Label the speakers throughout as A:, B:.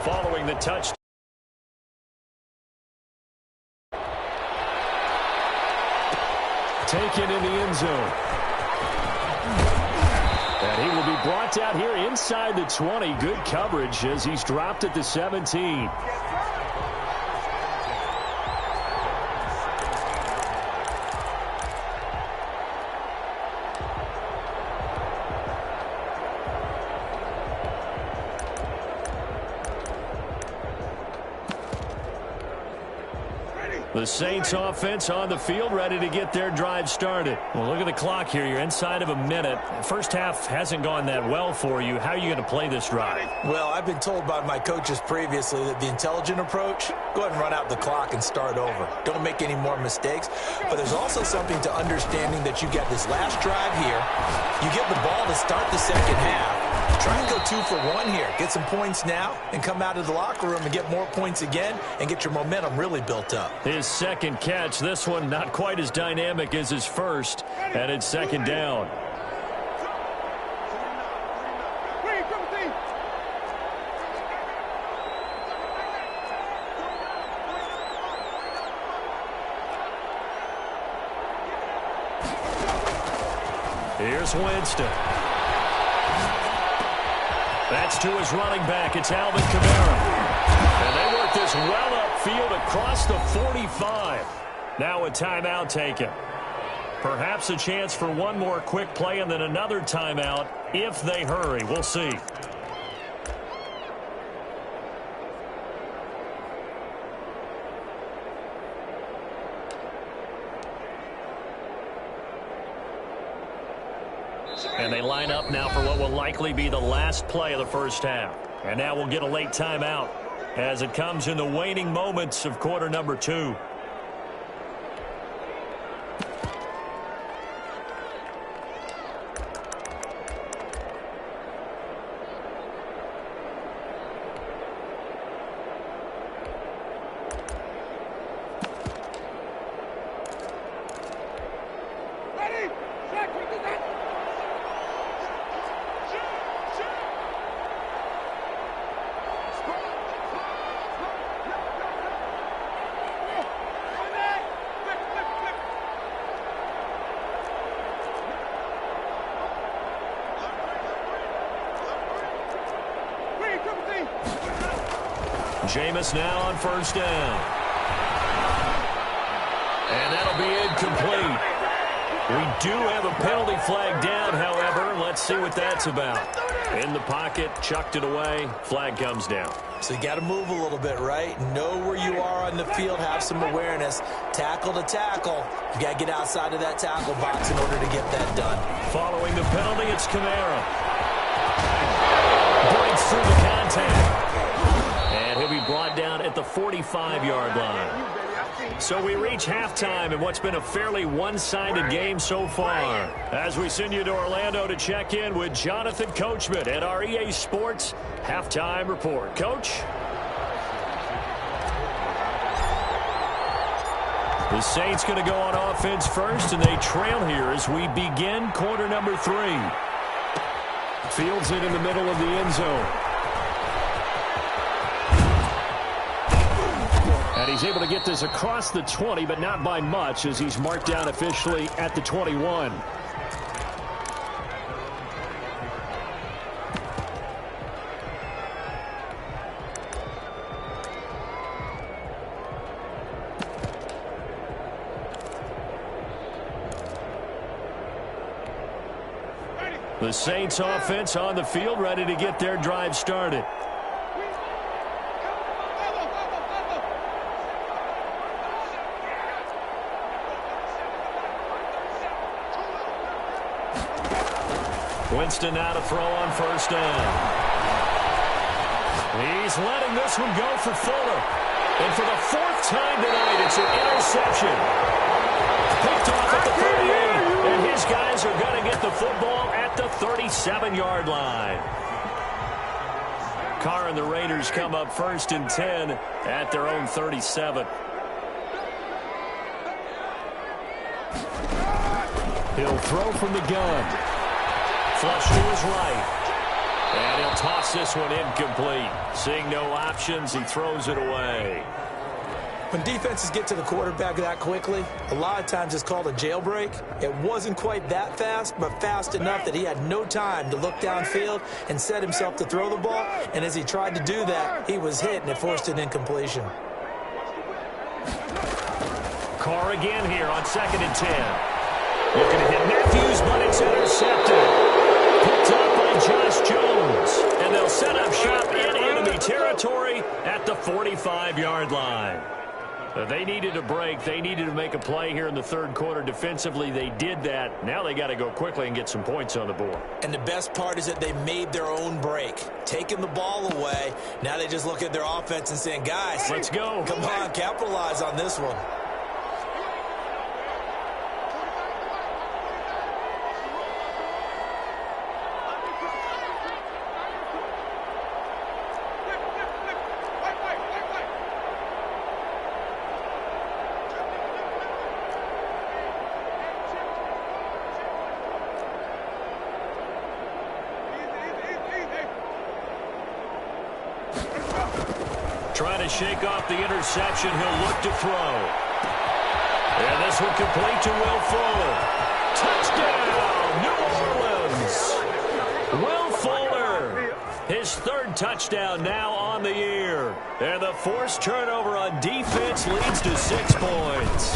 A: following the touchdown. Taken in the end zone. And he will be brought down here inside the 20. Good coverage as he's dropped at the 17. The Saints offense on the field, ready to get their drive started. Well, look at the clock here. You're inside of a minute. First half hasn't gone that well for you. How are you going to play this drive?
B: Well, I've been told by my coaches previously that the intelligent approach, go ahead and run out the clock and start over. Don't make any more mistakes. But there's also something to understanding that you get this last drive here. You get the ball to start the second half. Try and go 2 for 1 here. Get some points now and come out of the locker room and get more points again and get your momentum really built up.
A: His second catch, this one not quite as dynamic as his first, and it's second down. Here's Winston. That's to his running back. It's Alvin Kamara. And they work this well upfield across the 45. Now a timeout taken. Perhaps a chance for one more quick play and then another timeout if they hurry. We'll see. And they line up now for what will likely be the last play of the first half. And now we'll get a late timeout as it comes in the waning moments of quarter number 2. Jameis now on first down. And that'll be incomplete. We do have a penalty flag down, however. Let's see what that's about. In the pocket, chucked it away. Flag comes down.
B: So you got to move a little bit, right? Know where you are on the field. Have some awareness. Tackle to tackle. You got to get outside of that tackle box in order to get that done.
A: Following the penalty, it's Kamara. Breaks through the contact. And he'll be brought down at the 45-yard line. So we reach halftime in what's been a fairly one-sided game so far. As we send you to Orlando to check in with Jonathan Coachman at our EA Sports Halftime Report. Coach? The Saints going to go on offense first, and they trail here as we begin quarter number 3. Fields it in the middle of the end zone. And he's able to get this across the 20, but not by much as he's marked down officially at the 21. The Saints offense on the field, ready to get their drive started. Winston now to throw on first down. He's letting this one go for Fuller. And for the 4th time tonight, it's an interception. Picked off at the 38. And his guys are going to get the football at the 37-yard line. Carr and the Raiders come up 1st and 10 at their own 37. He'll throw from the gun. Flush to his right. And he'll toss this one incomplete. Seeing no options, he throws it away.
B: When defenses get to the quarterback that quickly, a lot of times it's called a jailbreak. It wasn't quite that fast, but fast enough that he had no time to look downfield and set himself to throw the ball. And as he tried to do that, he was hit, and it forced an incompletion.
A: Carr again here on 2nd and 10. Looking to hit Matthews, but it's intercepted. Picked up by Josh Jones. And they'll set up shop in enemy territory at the 45-yard line. They needed a break. They needed to make a play here in the third quarter. Defensively, they did that. Now they got to go quickly and get some points on the board.
B: And the best part is that they made their own break, taking the ball away. Now they just look at their offense and saying, guys,
A: let's go.
B: Come on, capitalize on this one.
A: Trying to shake off the interception. He'll look to throw. And this one complete to Will Fuller. Touchdown, New Orleans. Will Fuller, his third touchdown now on the year. And the forced turnover on defense leads to 6 points.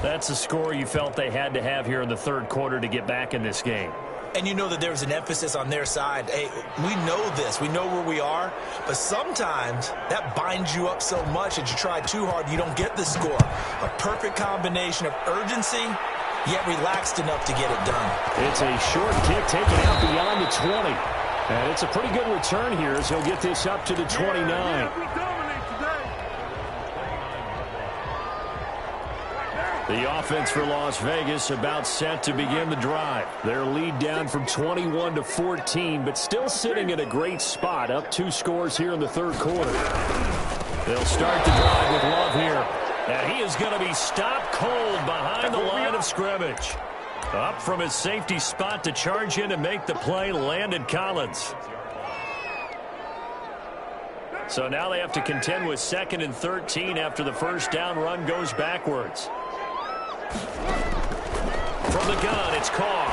A: That's a score you felt they had to have here in the third quarter to get back in this game.
B: And you know that there's an emphasis on their side. Hey, we know this. We know where we are. But sometimes that binds you up so much that you try too hard, you don't get the score. A perfect combination of urgency, yet relaxed enough to get it done.
A: It's a short kick taken out beyond the 20. And it's a pretty good return here as he'll get this up to the 29. The offense for Las Vegas about set to begin the drive. Their lead down from 21 to 14, but still sitting at a great spot, up 2 scores here in the third quarter. They'll start the drive with Love here. And he is going to be stopped cold behind the line of scrimmage. Up from his safety spot to charge in and make the play, Landon Collins. So now they have to contend with 2nd and 13 after the first down run goes backwards. From the gun, it's Carr.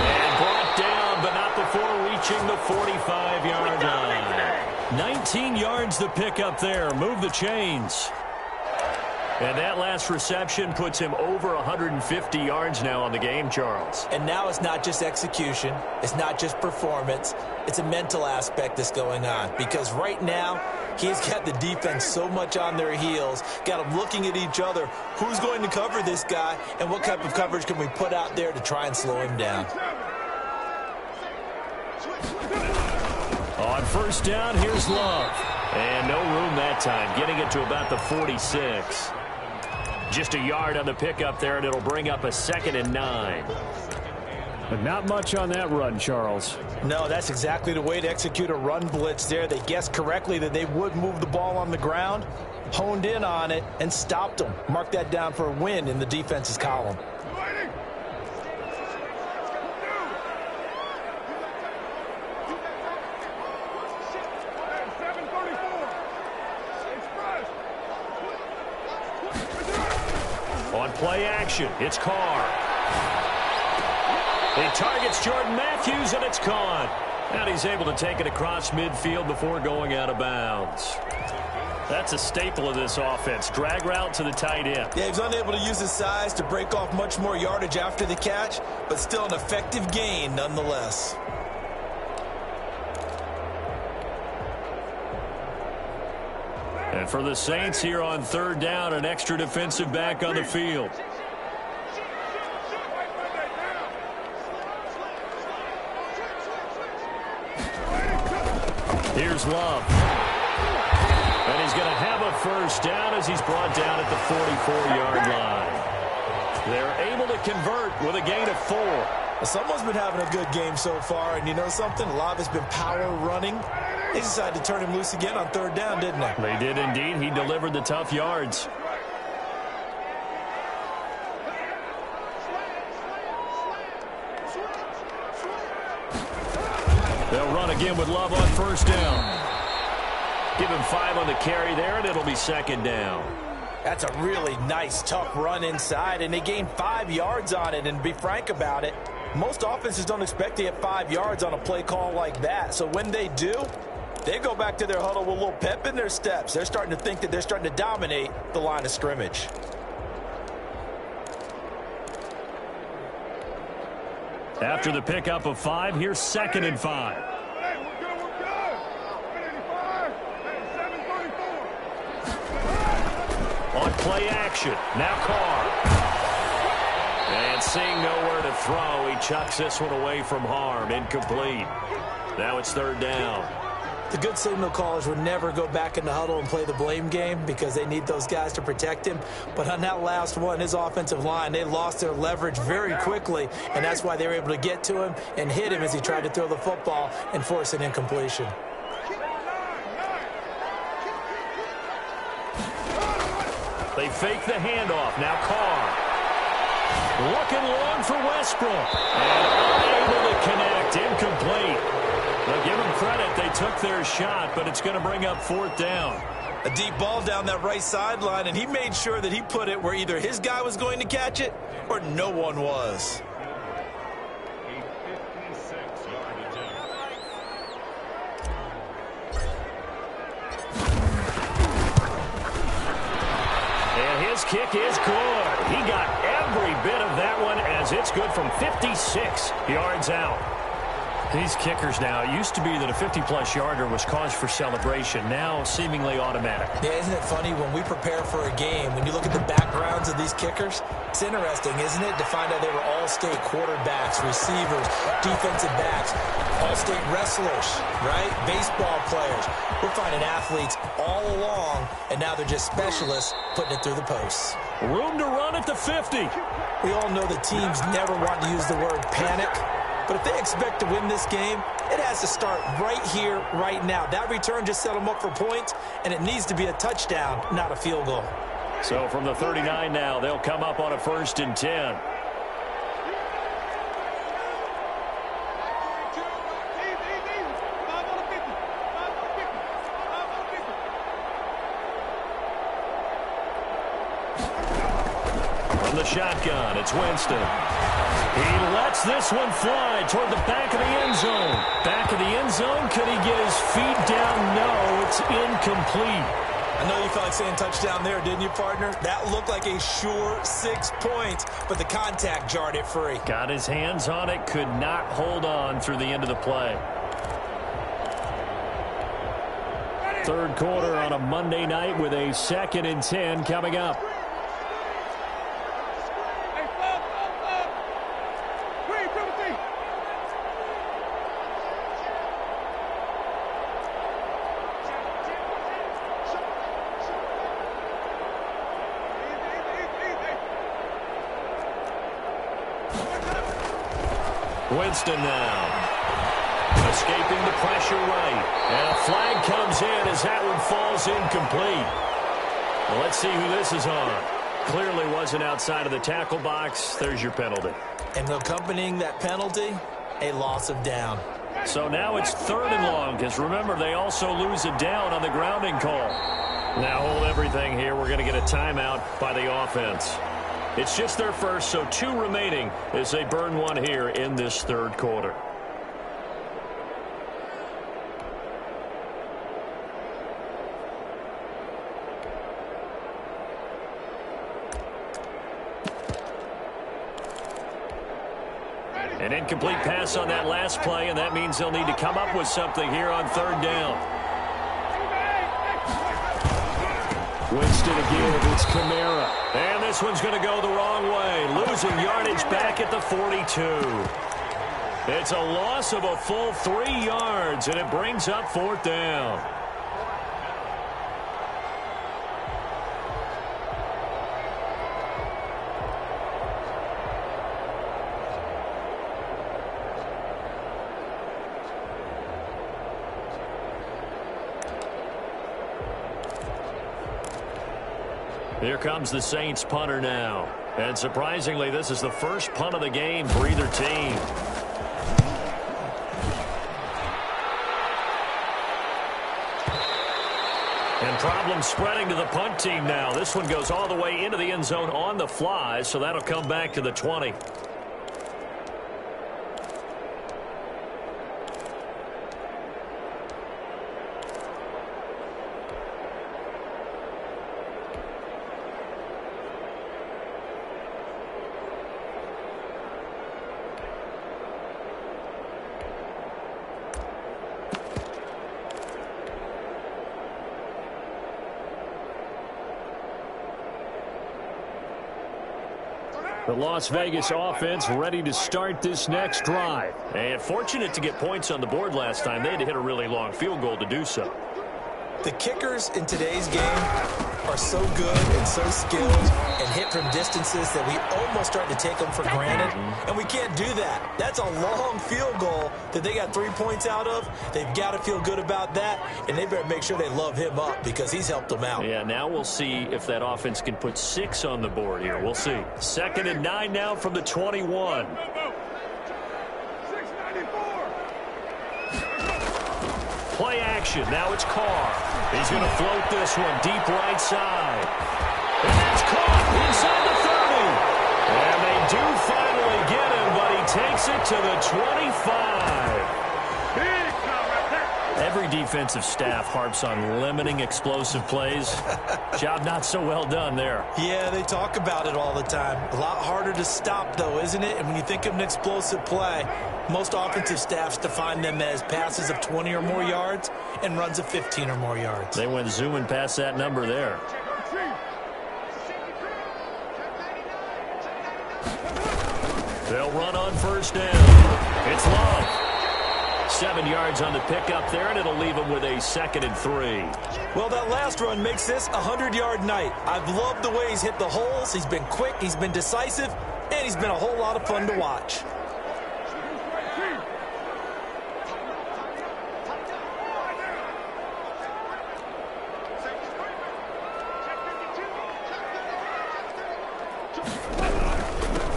A: And brought down, but not before reaching the 45-yard line. 19 yards the pick up there. Move the chains. And that last reception puts him over 150 yards now on the game, Charles.
B: And now it's not just execution. It's not just performance. It's a mental aspect that's going on. Because right now, he's got the defense so much on their heels, got them looking at each other. Who's going to cover this guy, and what type of coverage can we put out there to try and slow him down?
A: On first down, here's Love. And no room that time, getting it to about the 46. Just a yard on the pickup there, and it'll bring up a 2nd and 9. But not much on that run, Charles.
B: No, that's exactly the way to execute a run blitz there. They guessed correctly that they would move the ball on the ground, honed in on it, and stopped them. Mark that down for a win in the defense's column.
A: On play action, it's Carr. He targets Jordan Matthews, and it's caught. And he's able to take it across midfield before going out of bounds. That's a staple of this offense. Drag route to the tight end.
B: Yeah, he's unable to use his size to break off much more yardage after the catch, but still an effective gain nonetheless.
A: And for the Saints here on third down, an extra defensive back on the field. Here's Love. And he's going to have a first down as he's brought down at the 44-yard line. They're able to convert with a gain of 4.
B: Someone's been having a good game so far, and you know something? A lot of it's been power running. They decided to turn him loose again on third down, didn't they?
A: They did indeed. He delivered the tough yards. again with Love on first down. Give him 5 on the carry there, and it'll be second down.
B: That's a really nice, tough run inside, and they gained 5 yards on it. And to be frank about it, most offenses don't expect to get 5 yards on a play call like that. So when they do, they go back to their huddle with a little pep in their steps. They're starting to think that they're starting to dominate the line of scrimmage.
A: After the pickup of 5, here's second and 5. On play action, now Carr. And seeing nowhere to throw, he chucks this one away from harm, incomplete. Now it's third down.
B: The good signal callers would never go back in the huddle and play the blame game because they need those guys to protect him. But on that last one, his offensive line, they lost their leverage very quickly, and that's why they were able to get to him and hit him as he tried to throw the football and force an incompletion.
A: They fake the handoff. Now Carr. Looking long for Westbrook. And unable to connect. Incomplete. Now give them credit. They took their shot, but it's going to bring up fourth down.
B: A deep ball down that right sideline, and he made sure that he put it where either his guy was going to catch it or no one was.
A: Kick is good. He got every bit of that one as it's good from 56 yards out. These kickers now, it used to be that a 50-plus yarder was cause for celebration. Now seemingly automatic.
B: Yeah, isn't it funny when we prepare for a game, when you look at the backgrounds of these kickers, it's interesting, isn't it, to find out they were all-state quarterbacks, receivers, defensive backs, all-state wrestlers, right? Baseball players. We're finding athletes all along, and now they're just specialists putting it through the posts.
A: Room to run at the 50.
B: We all know the teams never want to use the word panic, but if they expect to win this game, it has to start right here, right now. That return just set them up for points, and it needs to be a touchdown, not a field goal.
A: So from the 39 now, they'll come up on a 1st and 10. From the shotgun, it's Winston. He lets this one fly toward the back of the end zone. Back of the end zone. Could he get his feet down? No, it's incomplete.
B: I know you felt like saying touchdown there, didn't you, partner? That looked like a sure 6 points, but the contact jarred it free.
A: Got his hands on it, could not hold on through the end of the play. Third quarter on a Monday night with a 2nd and 10 coming up. Winston now. Escaping the pressure right. And a flag comes in as that one falls incomplete. Well, let's see who this is on. Clearly wasn't outside of the tackle box. There's your penalty.
B: And accompanying that penalty, a loss of down.
A: So now it's 3rd and long, because remember, they also lose a down on the grounding call. Now hold everything here. We're going to get a timeout by the offense. It's just their first, so 2 remaining as they burn one here in this third quarter. An incomplete pass on that last play, and that means they'll need to come up with something here on 3rd down. Winston again, it's Kamara. And this one's going to go the wrong way. Losing yardage back at the 42. It's a loss of a full 3 yards, and it brings up 4th down. Here comes the Saints punter now. And surprisingly, this is the first punt of the game for either team. And problem spreading to the punt team now. This one goes all the way into the end zone on the fly, so that'll come back to the 20. The Las Vegas offense ready to start this next drive. And fortunate to get points on the board last time. They had to hit a really long field goal to do so.
B: The kickers in today's game are so good and so skilled and hit from distances that we almost start to take them for granted. And we can't do that. That's a long field goal that they got 3 points out of. They've got to feel good about that, and they better make sure they love him up because he's helped them out.
A: Yeah, now we'll see if that offense can put 6 on the board here. We'll see. 2nd and 9 now from the 21. Play action. Now it's Carr. He's going to float this one deep right side. And that's caught inside the 30. And they do finally get him, but he takes it to the 25. Every defensive staff harps on limiting explosive plays. Job not so well done there.
B: Yeah, they talk about it all the time. A lot harder to stop, though, isn't it? And when you think of an explosive play, most offensive staffs define them as passes of 20 or more yards and runs of 15 or more yards.
A: They went zooming past that number there. They'll run on first down. It's Love. 7 yards on the pickup there, and it'll leave him with a 2nd and 3.
B: Well, that last run makes this a 100-yard night. I've loved the way he's hit the holes. He's been quick, he's been decisive, and he's been a whole lot of fun to watch.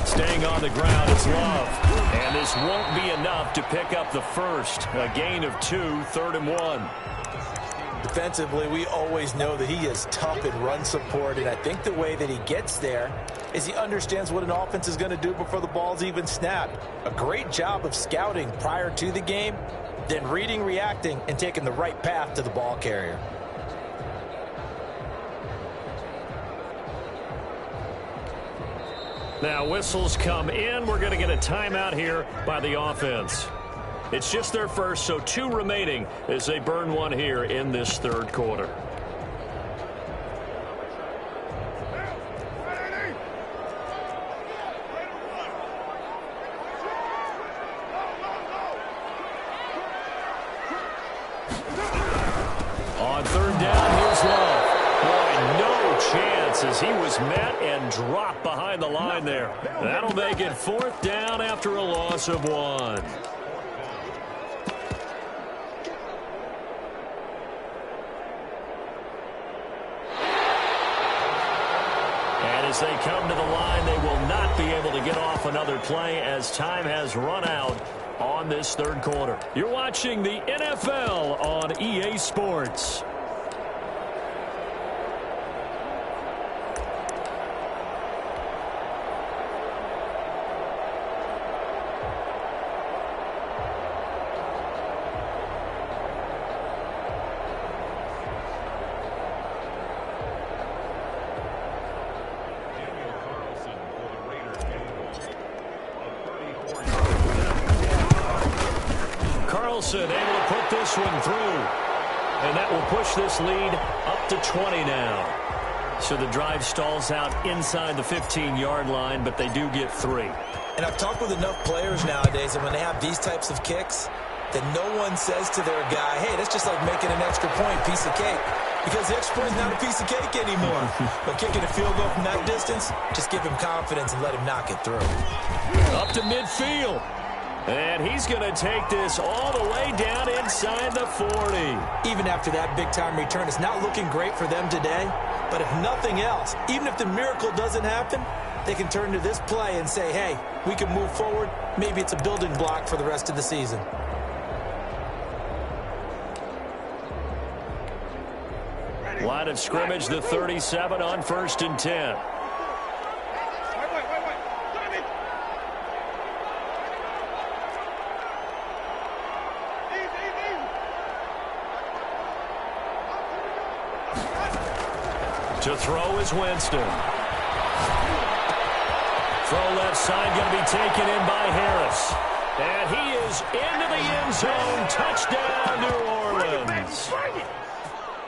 A: Staying on the ground, it's Love. And this won't be enough to pick up the first. A gain of 2, 3rd and 1.
B: Defensively, we always know that he is tough in run support, and I think the way that he gets there is he understands what an offense is going to do before the ball's even snapped. A great job of scouting prior to the game, then reading, reacting, and taking the right path to the ball carrier.
A: Now whistles come in. We're going to get a timeout here by the offense. It's just their first, so 2 remaining as they burn one here in this 3rd quarter. On 3rd down, here's Love. Boy, no chance as he was met and dropped behind the line there. That'll make it 4th down after a loss of 1. And as they come to the line, they will not be able to get off another play as time has run out on this 3rd quarter. You're watching the NFL on EA Sports. Able to put this one through. And that will push this lead up to 20 now. So the drive stalls out inside the 15-yard line, but they do get 3.
B: And I've talked with enough players nowadays, and when they have these types of kicks, that no one says to their guy, hey, that's just like making an extra point, piece of cake. Because the extra point is not a piece of cake anymore. But kicking a field goal from that distance, just give him confidence and let him knock it through.
A: Up to midfield. And he's going to take this all the way down inside the 40.
B: Even after that big-time return, it's not looking great for them today. But if nothing else, even if the miracle doesn't happen, they can turn to this play and say, hey, we can move forward. Maybe it's a building block for the rest of the season.
A: Line of scrimmage, the 37 on 1st and 10. To throw is Winston. Throw left side, going to be taken in by Harris. And he is into the end zone. Touchdown, New Orleans.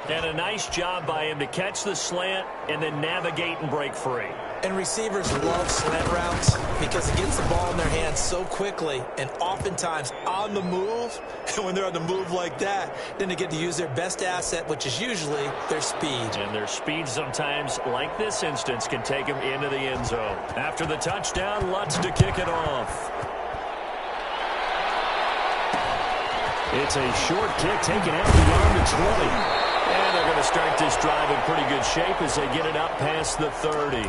A: And a nice job by him to catch the slant and then navigate and break free.
B: And receivers love slant routes because it gets the ball in their hands so quickly and oftentimes on the move. And when they're on the move like that, then they get to use their best asset, which is usually their speed.
A: And their speed sometimes, like this instance, can take them into the end zone. After the touchdown, Lutz to kick it off. It's a short kick taken out beyond the 20. And they're going to start this drive in pretty good shape as they get it up past the 30.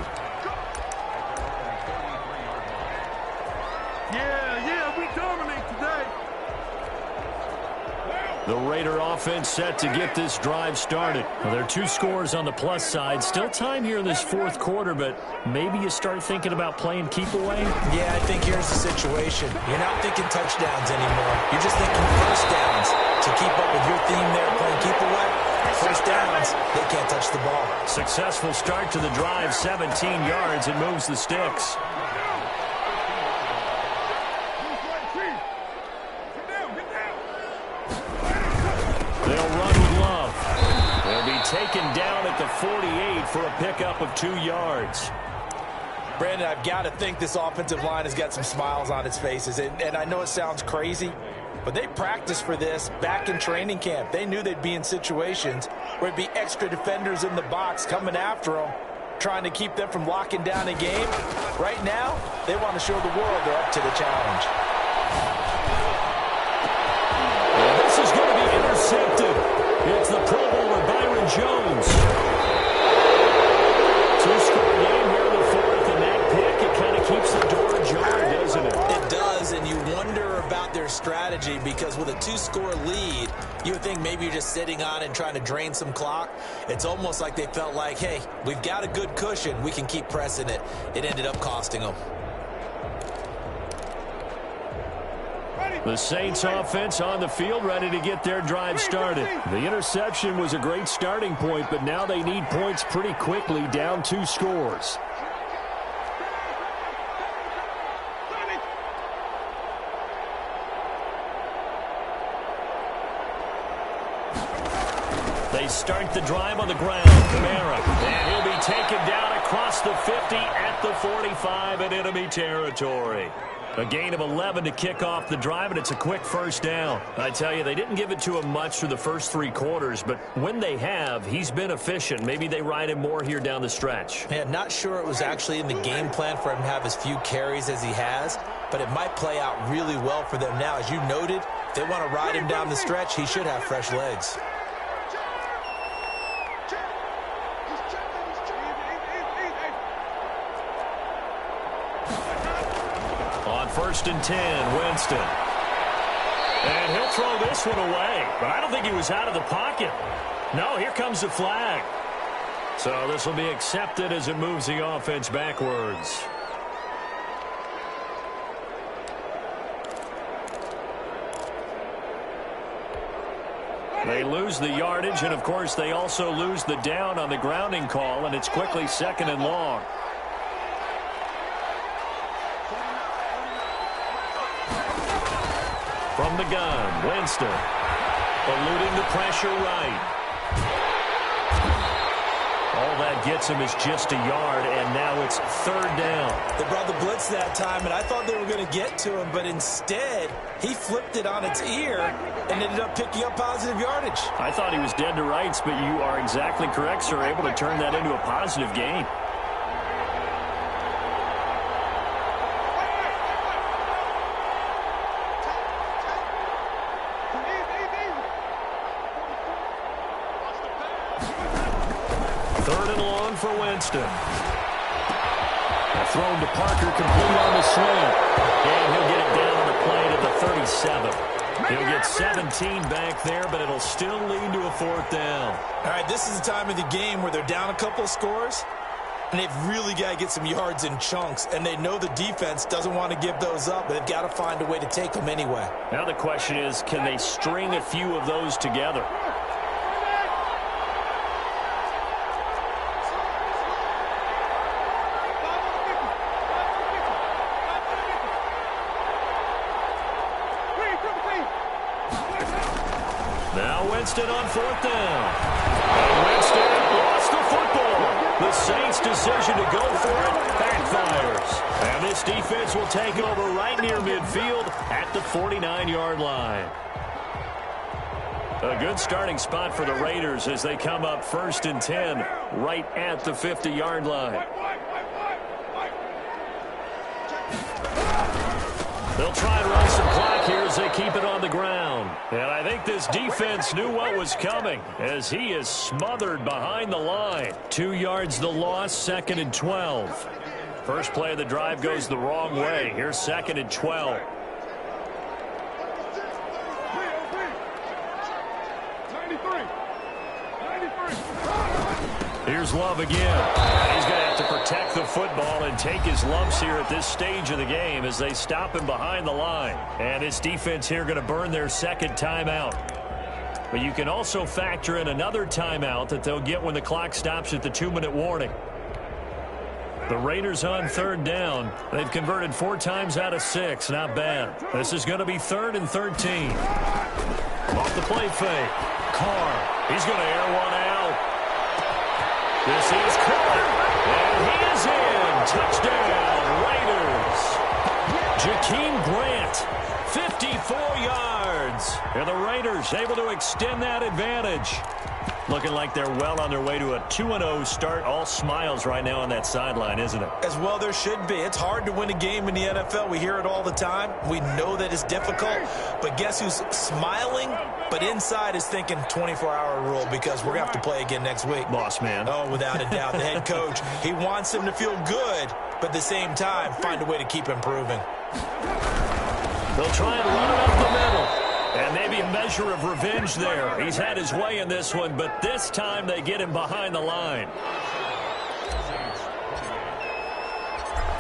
A: The Raider offense set to get this drive started. Well, there are 2 scores on the plus side. Still time here in this 4th quarter, but maybe you start thinking about playing keep away?
B: Yeah, I think here's the situation. You're not thinking touchdowns anymore. You're just thinking first downs. To keep up with your theme there, playing keep away, first downs, they can't touch the ball.
A: Successful start to the drive, 17 yards, and moves the sticks. Taken down at the 48 for a pickup of 2 yards.
B: Brandon, I've got to think this offensive line has got some smiles on its faces. And I know it sounds crazy, but they practiced for this back in training camp. They knew they'd be in situations where it'd be extra defenders in the box coming after them, trying to keep them from locking down a game. Right now, they want to show the world they're up to the challenge.
A: Well, this is going to be intercepted. It's the Pro Bowler Byron Jones. 2-score game here in the 4th, and that pick, it kind of keeps the door ajar, doesn't it?
B: It does, and you wonder about their strategy because with a 2-score lead, you would think maybe you're just sitting on it and trying to drain some clock. It's almost like they felt like, hey, we've got a good cushion. We can keep pressing it. It ended up costing them.
A: The Saints offense on the field, ready to get their drive started. The interception was a great starting point, but now they need points pretty quickly, down 2 scores. They start the drive on the ground. Kamara, and he'll be taken down across the 50 at the 45 in enemy territory. A gain of 11 to kick off the drive, and it's a quick first down. I tell you, they didn't give it to him much through the first 3 quarters, but when they have, he's been efficient. Maybe they ride him more here down the stretch.
B: Yeah, not sure it was actually in the game plan for him to have as few carries as he has, but it might play out really well for them now. As you noted, if they want to ride him down the stretch, he should have fresh legs.
A: On 1st and 10, Winston. And he'll throw this one away, but I don't think he was out of the pocket. No, here comes the flag. So this will be accepted as it moves the offense backwards. They lose the yardage, and of course they also lose the down on the grounding call, and it's quickly 2nd and long. From the gun, Winston, eluding the pressure right. All that gets him is just a yard, and now it's 3rd down.
B: They brought the blitz that time, and I thought they were going to get to him, but instead, he flipped it on its ear and ended up picking up positive yardage.
A: I thought he was dead to rights, but you are exactly correct, sir, able to turn that into a positive gain. For Winston. Thrown to Parker, complete on the slant. And he'll get it down on the play to the 37. He'll get 17 back there, but it'll still lead to a 4th down.
B: All right, this is the time of the game where they're down a couple of scores, and they've really got to get some yards in chunks, and they know the defense doesn't want to give those up, but they've got to find a way to take them anyway.
A: Now the question is, can they string a few of those together? Now Winston on 4th down. And Winston lost the football. The Saints' decision to go for it backfires. And this defense will take over right near midfield at the 49-yard line. A good starting spot for the Raiders as they come up 1st and 10 right at the 50-yard line. They'll try and run some clock here as they keep it on the ground. And I think this defense knew what was coming as he is smothered behind the line. 2 yards the loss, 2nd and 12. First play of the drive goes the wrong way. Here's 2nd and 12. Here's Love again. He's going to have to protect the football and take his lumps here at this stage of the game as they stop him behind the line. And this defense here going to burn their 2nd timeout. But you can also factor in another timeout that they'll get when the clock stops at the 2-minute warning. The Raiders on 3rd down. They've converted 4 times out of 6. Not bad. This is going to be 3rd and 13. Off the play fake. Carr. He's going to air one out. This is Carr. And he is in. Touchdown, Raiders. Jakeem Grant, 54 yards. And the Raiders able to extend that advantage. Looking like they're well on their way to a 2-0 start. All smiles right now on that sideline, isn't it?
B: As well there should be. It's hard to win a game in the NFL. We hear it all the time. We know that it's difficult. But guess who's smiling? But inside is thinking 24-hour rule because we're going to have to play again next week.
A: Boss man.
B: Oh, without a doubt. The head coach, he wants him to feel good, but at the same time, find a way to keep improving.
A: They'll try and run it up the middle. And maybe a measure of revenge there. He's had his way in this one, but this time they get him behind the line.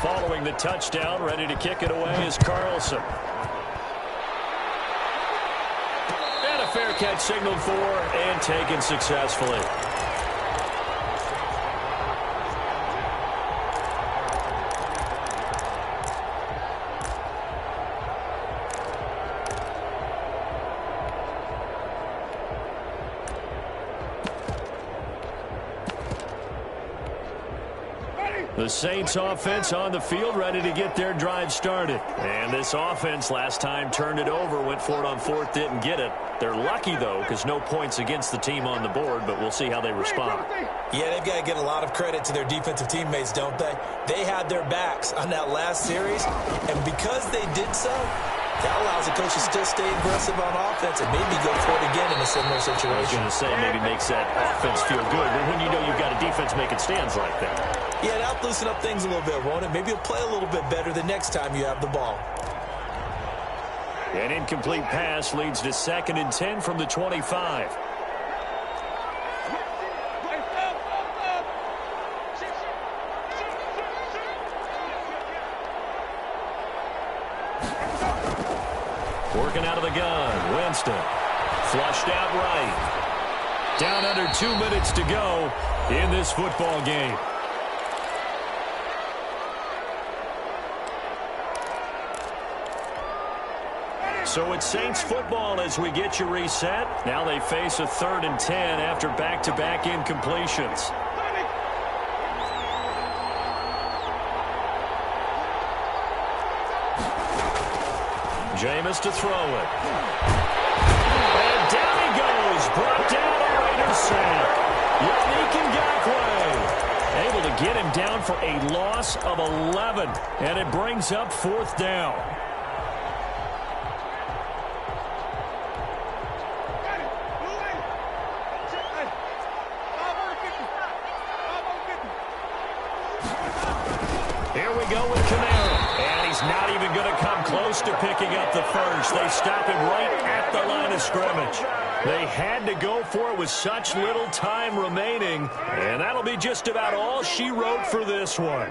A: Following the touchdown, ready to kick it away is Carlson. And a fair catch signaled for and taken successfully. The Saints offense on the field ready to get their drive started. And this offense last time turned it over, went for it on 4th, didn't get it. They're lucky, though, because no points against the team on the board, but we'll see how they respond.
B: Yeah, they've got to give a lot of credit to their defensive teammates, don't they? They had their backs on that last series, and because they did so, that allows the coach to still stay aggressive on offense and maybe go for it again in a similar situation.
A: I was going to say maybe makes that offense feel good, but when you know you've got a defense making stands like that.
B: Yeah, that'll loosen up things a little bit, won't it? Maybe you'll play a little bit better the next time you have the ball.
A: An incomplete pass leads to 2nd and 10 from the 25. Working out of the gun, Winston. Flushed out right. Down under 2 minutes to go in this football game. So it's Saints football as we get you reset. Now they face a 3rd and 10 after back-to-back incompletions. Jameis to throw it. And down he goes. Brought down a Raiders sack. Yannick Ngakoue able to get him down for a loss of 11. And it brings up 4th down. Here we go with Kamara. And he He's not even going to come close to picking up the first. They stop him right at the line of scrimmage. They had to go for it with such little time remaining, and that'll be just about all she wrote for this one.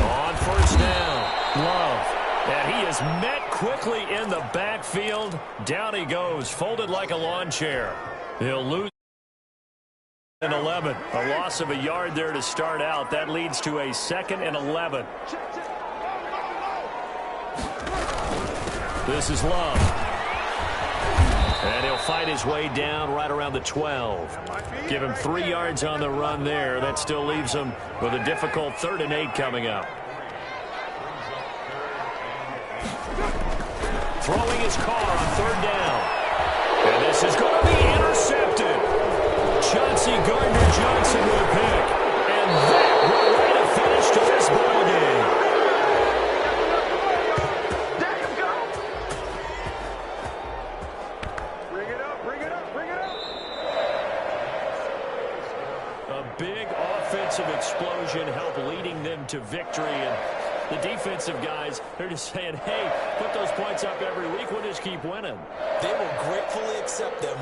A: On first down, Love. And he is met quickly in the backfield. Down he goes, folded like a lawn chair. He'll lose. And 11, a loss of a yard there to start out. That leads to a 2nd and 11. This is Love. And he'll fight his way down right around the 12. Give him 3 yards on the run there. That still leaves him with a difficult 3rd and 8 coming up. Throwing his car on 3rd down. And this is going to be intercepted. Chauncey Gardner-Johnson with a pick. And that will write a finish to this ball game.
C: There you go. Bring it up, bring it up, bring it up.
A: A big offensive explosion helped leading them to victory. And the defensive guys, they're just saying, hey, put those points up every week. We'll just keep winning.
B: They will gratefully accept them.